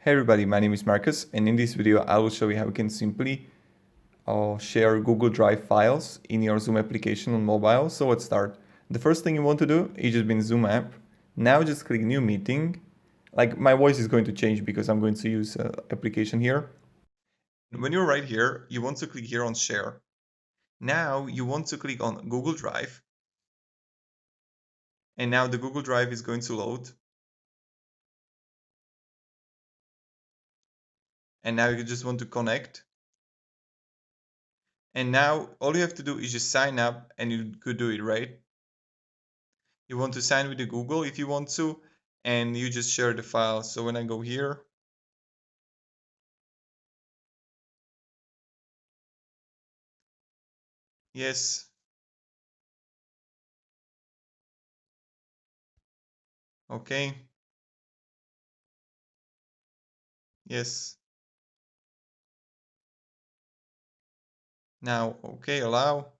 Hey everybody, my name is Marcus, and in this video I will show you how you can simply share Google Drive files in your Zoom application on mobile. So let's start. The first thing you want to do is just be in Zoom app. Now just click New Meeting. Like my voice is going to change because I'm going to use application here. When you're right here, you want to click here on Share. Now you want to click on Google Drive. And now the Google Drive is going to load. And now you just want to connect. And now all you have to do is just sign up and you could do it, right? You want to sign with the Google if you want to, and you just share the file. So when I go here, yes, okay, yes. Now, okay, allow.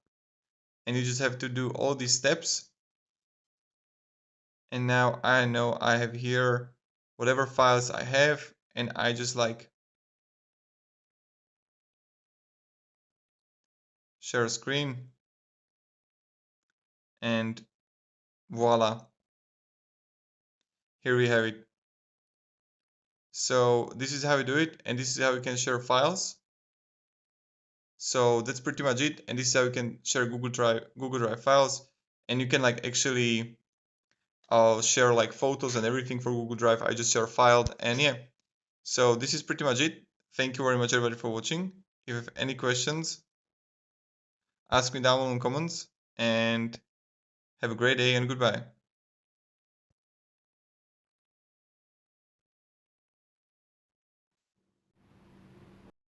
And you just have to do all these steps. And now I know I have here whatever files I have, and I just like share screen, and voila, here we have it. So this is how we do it, and this is how we can share files. So that's pretty much it, and this is how you can share Google Drive files, and you can like actually share like photos and everything for Google Drive. I just share filed, and yeah. So this is pretty much it. Thank you very much everybody for watching. If you have any questions, ask me down in the comments, and have a great day and goodbye.